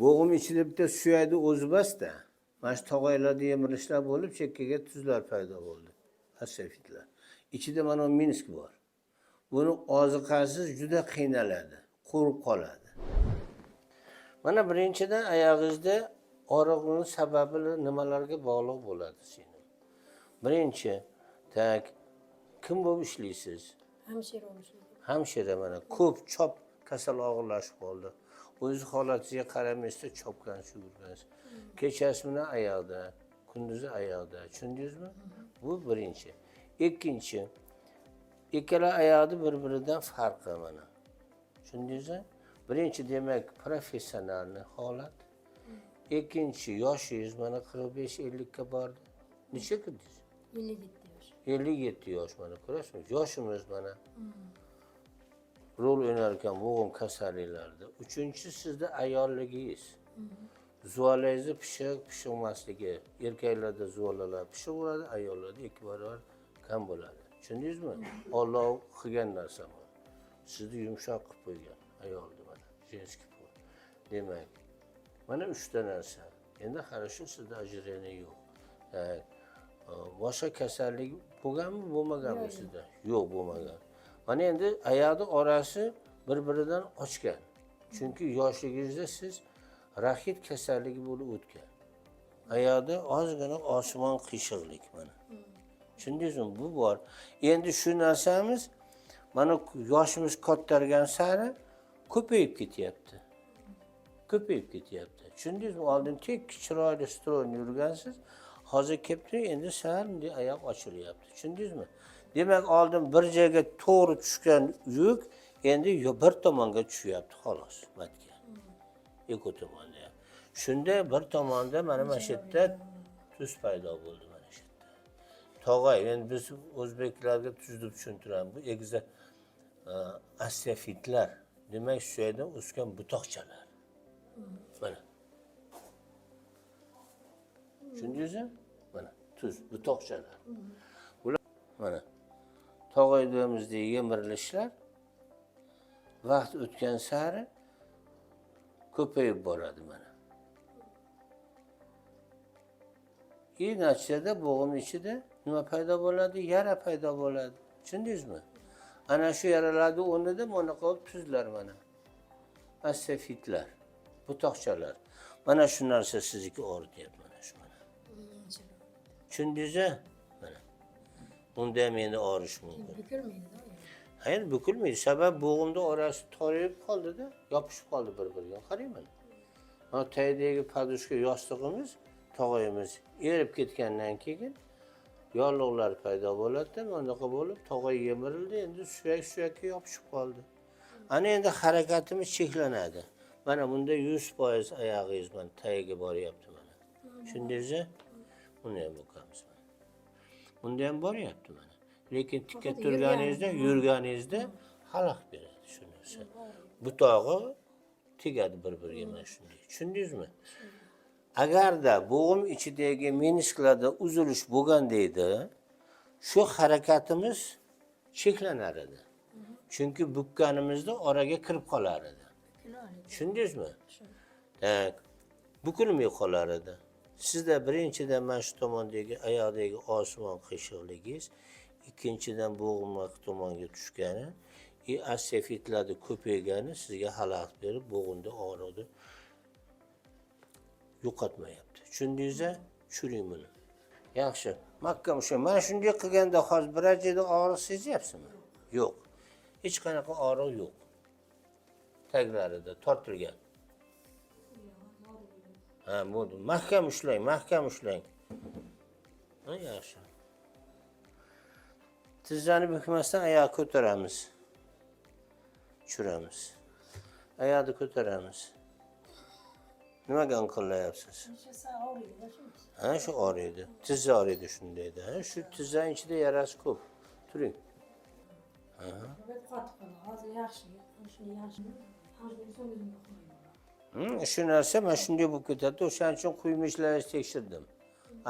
Bo'g'im ichida bitta suyakni o'zi bas-da. Mana shu tog'aylarda yemirishlar bo'lib, chekkaga tuzlar paydo bo'ldi. Asafitlar. Ichida mana Minsk bor. Buni oziqasiz juda qiynaladi, qurib qoladi. Mana birinchidan oyog'ingizda og'riqning sababi nimalarga bog'liq bo'ladi sening? Birinchi, tak, kim bo'lib ishlaysiz? Hamshira bo'lishadi. Hamshira mana ko'p chop kasal og'irlashib qoldi. O'z holatingizga qaramasdan chopgansiz, yurgansiz. Kechasi bilan oyoqda, kunduzi oyoqda. Tushundingizmi? Bu birinchi. Ikkinchi, ikkala oyoqni bir-biridan farqi mana. Tushundingizmi? Birinchi demak professional holat. Ikkinchi yoshingiz mana 45-50 ga bordi. Necha kirdingiz? 57 yosh. 57 yosh mana ko'rasizmi? Yoshimiz mana. Rol o'ynar ekan bo'g'im kasalliklarda. Uchinchi sizda ayolligingiz. Zuvalangizni pishiqmasligi. Erkaklarda zuvalalar pishiq bo'ladi, ayollarda ikki barobar kam bo'ladi. Tushundingizmi? Alloh qilgan narsa bu. Sizni yumshoq qilib qo'ygan ayolni mana. Jenskiy pol. Demak, mana 3 ta narsa. Endi qarashu sizda ajrani yo'q. Boshqa kasallik bo'lganmi, bo'lmaganmi sizda? Yo'q, bo'lmagan. Mana endi oyoqni orasi bir-biridan ochgan. Chunki yoshligingizda siz raxit kasalligi bo'lib o'tgan. Oyoqda ozgina osmon qiyshiqlik mana. Tushundingizmi? Bu bor. Endi shu narsamiz mana yoshimiz kattargan sari ko'payib ketyapti. Ko'payib ketyapti. Tushundingizmi? Oldin tek chiroyli stroyni yurgansiz, hozir kelibdi, endi sal bunday oyoq ochilyapti. Tushundingizmi? Demak, oldin bir joyga to'g'ri tushgan yuk endi bir tomonga tushyapti xolos, matga. Eko tomonda. Shunda bir tomonda mana shu yerda tuz paydo bo'ldi mana shu yerda. Tog'ay, endi biz o'zbeklarga tuzni tushuntiramiz. Bu egza asafitlar, demak shu yerda o'sgan butoqchalar. Mana. Tushundingizmi? Mana tuz, butoqchalar. Bular mana tog'aylarimizdagi yemirilishlar vaqt o'tgan sari ko'payib boradi mana. Natijada bo'g'im ichida nima paydo bo'ladi? Yara paydo bo'ladi. Tushundingizmi? Ana shu yaralarni o'rnida mana qolib tuzlar mana. Asafitlar, butoqchalar. Mana shu narsa sizniki og'rityapti mana shu mana. Tushundingizmi? Mana. Bunda ham endi og'rish mumkin. Bukilmaydi-da. Hayır, bükülmüyor. Sabah boğumda orası torayıp kaldı da yapışıp kaldı birbirine. Qarayın mana. Mana taydagi podushka yostiqimiz, tog'ayimiz erib ketgandan keyin yorliqlar paydo bo'ladi, bunaqa bo'lib tog'ay yemirildi, endi suyakka yopishib qoldi. Ana endi harakatimiz cheklanadi. Mana bunda 100% oyog'ingiz mana tagiga boryapti mana. Tushundingizmi? Buni ham o'qamiz mana. Bunda ham boryapti mana. Lekin tikka turganingizda, yurganingizda xalaqit beradi shu narsa. Butog'i tegadi bir-biriga mana shunday. Tushundingizmi? Agarda bo'g'im ichidagi menisklarda uzilish bo'lganda edi, shu harakatimiz cheklanar edi. Chunki bukkanimizda oraga kirib qolar edi. Tushundingizmi? Tak. Bukilmay qolar edi. Sizda birinchidan mana shu tomondagi oyoqdagi osmon qiyshiqligingiz, ikkinchidan bo'g'im tomonga tushgani, asafitlarni ko'paygani sizga xalaqit berib bo'g'imda og'riqni yo'qotmayapti. Tushundingizmi? Tushuning buni. Yaxshi. Mahkam shu. Mana shunday qilganda hozir bir joyda og'riq sezyapsizmi? Yo'q. Hech qanaqa og'riq yo'q. Taglarida tortilgan. Ha, bo'ldi. Mahkam ushlang, mahkam ushlang. Ha, yaxshi. Tizzani bukmasdan oyoq ko'taramiz. Tushiramiz. Oyoqni ko'taramiz. Nimaga inqillayapsiz? Ha, shu og'riydi. Tizza og'riydi shundayda. Ha, shu tizzani ichida yarasi ko'p. Turing. Ha. Hozir yaxshi. Shuni yaxshi. Shu narsa mana shunday bo'lib ketadi. O'shaning uchun quymishlaringizni tekshirdim.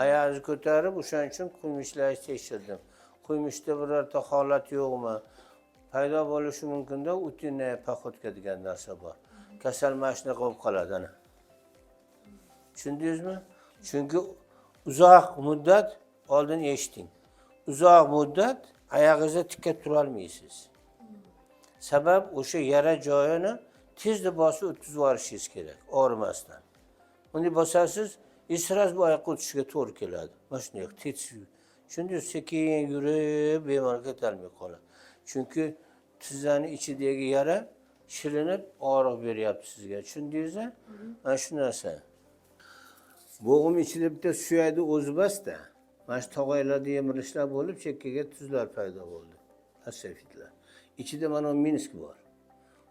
Oyog'ingizni ko'tarib, o'shaning uchun quymishlaringizni tekshirdim. Quymishda birorta holat yo'qmi? Paydo bo'lishi mumkin-da, utinniy paxotka degan narsa bor. Kasal mashina qilib qoladi ana. Tushundingizmi? Chunki uzoq muddat oldin eshiting. Uzoq muddat oyog'ingizda tikka tura olmaysiz. Sabab o'sha yara joyini tezda bosib o'tkazib yuborishingiz kerak, og'rimasdan. Uni bosasiz, isras bu oyoqqa o'tishiga to'g'ri keladi. Mana shunday tetik. Tushundingiz? Sekin yurib bemor ketolmay qoladi. Chunki tizzani ichidagi yara shilinib og'riq beryapti sizga. Tushundingizmi? Mana shu narsa. Bo'g'im ichida bitta suyakni o'zi bas-da. Mana shu tog'aylarda yemirishlar bo'lib, chekkaga tuzlar paydo bo'ldi. Asafitlar. Ichida mana minsk bor.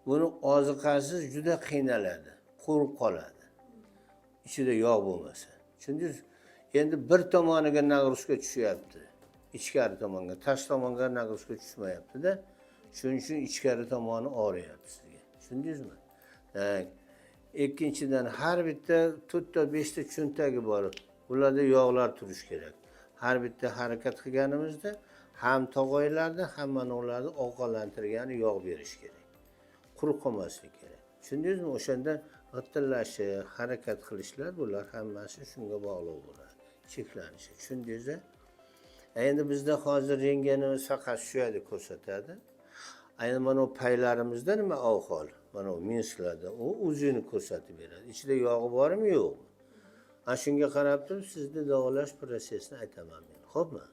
Buni oziqasiz juda qiynaladi, qurib qoladi. Ichida yog' bo'lmasa. Tushundingiz? Endi bir tomoniga nagruska tushyapti. Ichkari tomonga, tashqi tomonga nagruska tushmayapti-da. Shuning uchun ichkari tomoni og'riyapti sizga. Tushundingizmi? Ikkinchidan har bitta 4 ta 5 ta cho'ntagi bor. Ularda yog'lar turish kerak. Har bitta harakat qilganimizda ham tog'aylarda, ham mana ularni ovqatlantirgani yog' berish kerak. Quruq qolmaslik kerak. Tushundingizmi? O'shanda g'irtillashi, harakat qilishlar bular hammasi shunga bog'liq bo'ladi. Cheklanishi. Tushundingizmi? Endi bizda hozir rentgenimiz faqat shu yerda ko'rsatadi. Ayni mana bu paylarimizda nima ahvol? Mana bu minsklarda u o'zini ko'rsatib beradi. Ichida yog'i bormi, yo'qmi? Ana shunga qarab turib sizni davolash prosesini aytaman men. Xo'pmi?